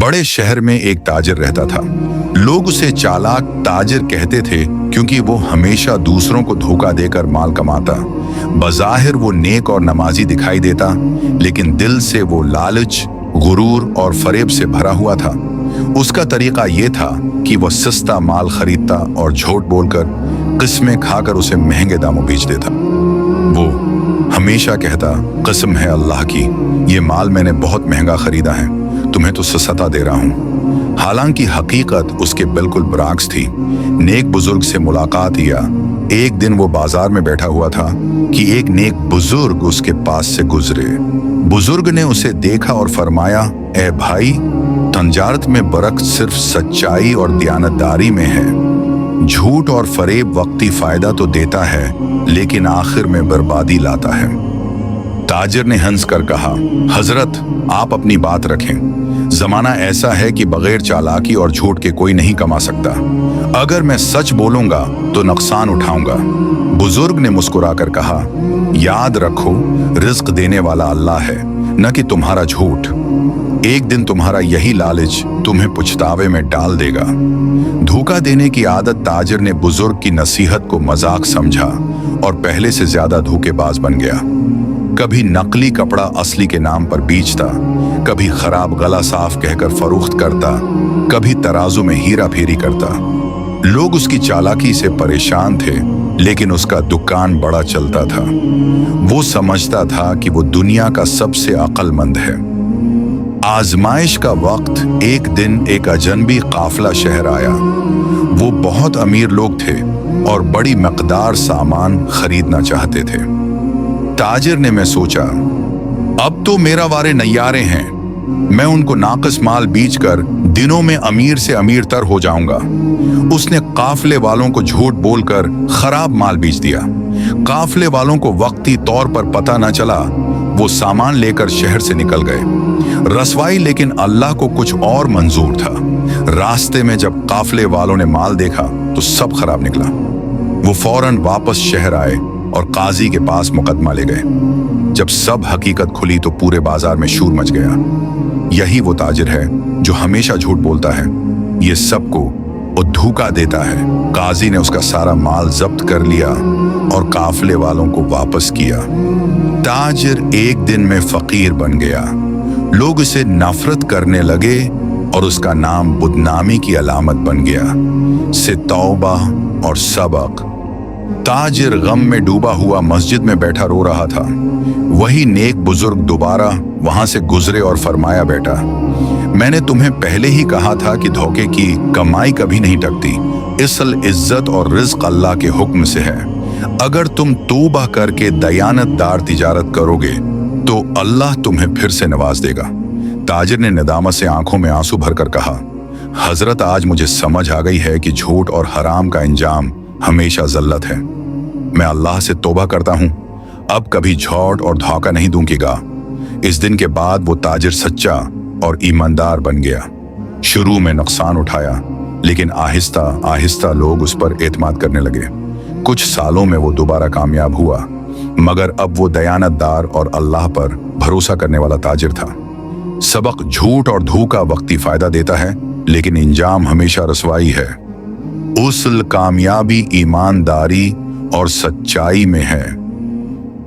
बड़े शहर में एक ताजिर रहता था। लोग उसे चालाक ताजिर कहते थे क्योंकि वो हमेशा दूसरों को धोखा देकर माल कमाता। बज़ाहिर वो नेक और नमाजी दिखाई देता, लेकिन दिल से वो लालच, गुरूर और फरेब से भरा हुआ था। उसका तरीका ये था कि वह सस्ता माल खरीदता और झूठ बोलकर किस्में खाकर उसे महंगे दामों बेच देता। वो हमेशा कहता, कसम है अल्लाह की, ये माल मैंने बहुत महंगा खरीदा है, तुम्हें तो सस्ता दे रहा हूँ। हालांकि हकीकत उसके बिल्कुल बरअक्स थी। नेक बुजुर्ग से मुलाकात किया। एक दिन वो बाजार में बैठा हुआ था कि एक नेक बुजुर्ग उसके पास से गुजरे। बुजुर्ग ने उसे देखा और फरमाया, ए भाई, तंजारत में बरकत सिर्फ सच्चाई और दयानतदारी में है। झूठ और फरेब वक्ती फायदा तो देता है, लेकिन आखिर में बर्बादी लाता है। ताजिर ने हंस कर कहा, हजरत, आप अपनी बात रखें। जमाना ऐसा है कि बगैर चालाकी और झूठ के कोई नहीं कमा सकता। अगर मैं सच बोलूंगा तो नुकसान उठाऊंगा। बुजुर्ग ने मुस्कुराकर कहा, याद रखो, रिज्क देने वाला अल्लाह है, न कि तुम्हारा झूठ। एक दिन तुम्हारा यही लालच तुम्हें पछतावे में डाल देगा। धोखा देने की आदत ताजिर ने बुजुर्ग की नसीहत को मजाक समझा और पहले से ज्यादा धोखेबाज बन गया। कभी नकली कपड़ा असली के नाम पर बेचता, कभी खराब गला साफ कहकर फरोख्त करता, कभी तराजू में हीरा फेरी करता। लोग उसकी चालाकी से परेशान थे, लेकिन उसका दुकान बड़ा चलता था। वो समझता था कि वो दुनिया का सबसे अक्लमंद है। आजमाइश का वक्त एक दिन एक अजनबी काफिला शहर आया। वो बहुत अमीर लोग थे और बड़ी मकदार सामान खरीदना चाहते थे। ताजिर ने मैं सोचा, अब तो मेरा वारे नैयारे हैं, मैं उनको नाकस माल बेचकर दिनों में अमीर से अमीर तर हो जाऊंगा। उसने काफिले वालों को झूठ बोलकर खराब माल बेच दिया। काफिले वालों को वक्ती तौर पर पता न चला। वो सामान लेकर शहर से निकल गए। रसवाई, लेकिन अल्लाह को कुछ और मंजूर था। रास्ते में जब काफिले वालों ने माल देखा तो सब खराब निकला। वो फौरन वापस शहर आए और काजी के पास मुकदमा ले गए। जब सब हकीकत खुली तो पूरे बाजार में शोर मच गया। यही वो ताजिर है जो हमेशा झूठ बोलता है, ये सबको वो धोखा देता है। काजी ने उसका सारा माल जब्त कर लिया और काफिले वालों को वापस किया। ताजिर एक दिन में फकीर बन गया। लोग उसे नफरत करने लगे और उसका नाम बदनामी की अलामत बन गया। से तौबा और सबक। ताजिर गम में डूबा हुआ मस्जिद में बैठा रो रहा था। वही नेक बुजुर्ग दोबारा वहां से गुजरे और फरमाया, बेटा, मैंने तुम्हें पहले ही कहा था कि धोखे की कमाई कभी नहीं टकती। असल इज्जत और रिज्क अल्लाह के हुक्म से है। अगर तुम तौबा करके दयानतदार तिजारत करोगे तो अल्लाह तुम्हें फिर से नवाज देगा। ताजिर ने नदामत से आंखों में आंसू भरकर कहा, हजरत, आज मुझे समझ आ गई है कि झूठ और हराम का अंजाम हमेशा ज़ल्लत है। मैं अल्लाह से तौबा करता हूँ, अब कभी झूठ और धोखा नहीं दूंगा। इस दिन के बाद वो ताजिर सच्चा और ईमानदार बन गया। शुरू में नुकसान उठाया, लेकिन आहिस्ता आहिस्ता लोग उस पर एतमाद करने लगे। कुछ सालों में वो दोबारा कामयाब हुआ, मगर अब वो दयानतदार और अल्लाह पर भरोसा करने वाला ताजिर था। सबक, झूठ और धोखा वक्ती फायदा देता है, लेकिन इंजाम हमेशा रसवाई है। उसल कामयाबी ईमानदारी और सच्चाई में है।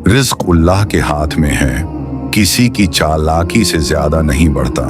रिज़्क अल्लाह के हाथ में है, किसी की चालाकी से ज्यादा नहीं बढ़ता।